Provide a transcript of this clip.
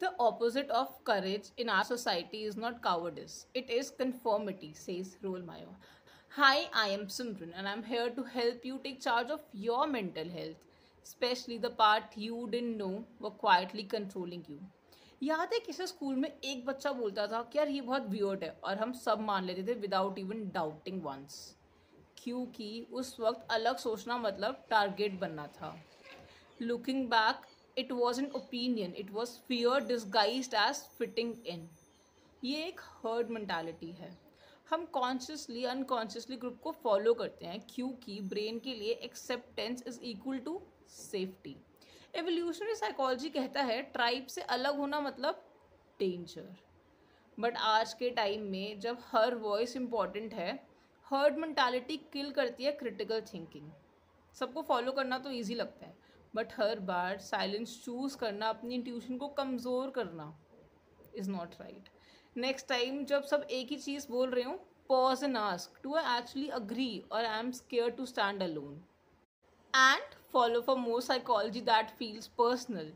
The opposite of courage in our society is not cowardice, it is conformity, says Rolmeyer. Hi, I am Simran and I'm here to help you take charge of your mental health, especially the part you didn't know were quietly controlling you. याद है किसी school में एक बच्चा बोलता था कि यार ये बहुत वियर्ड है और हम सब मान लेते थे विदाउट इवन डाउटिंग वंस, क्योंकि उस वक्त अलग सोचना मतलब टारगेट बनना था. Looking back, it was an opinion, it was fear disguised as fitting in. ये एक हर्ड मेंटालिटी है. हम कॉन्शियसली अनकॉन्शियसली ग्रुप को फॉलो करते हैं क्योंकि ब्रेन के लिए acceptance is equal to safety. Evolutionary psychology कहता है ट्राइब से अलग होना मतलब डेंजर. बट आज के टाइम में जब हर वॉइस इम्पॉर्टेंट है, हर्ड मेंटालिटी किल करती है क्रिटिकल थिंकिंग. सबको फॉलो करना तो ईजी लगता है, बट हर बार साइलेंस चूज करना, अपनी इंट्यूशन को कमज़ोर करना is not right. Next time जब सब एक ही चीज़ बोल रहे हो, pause and ask, do I actually agree और I am scared to stand alone. And follow for more psychology that feels personal.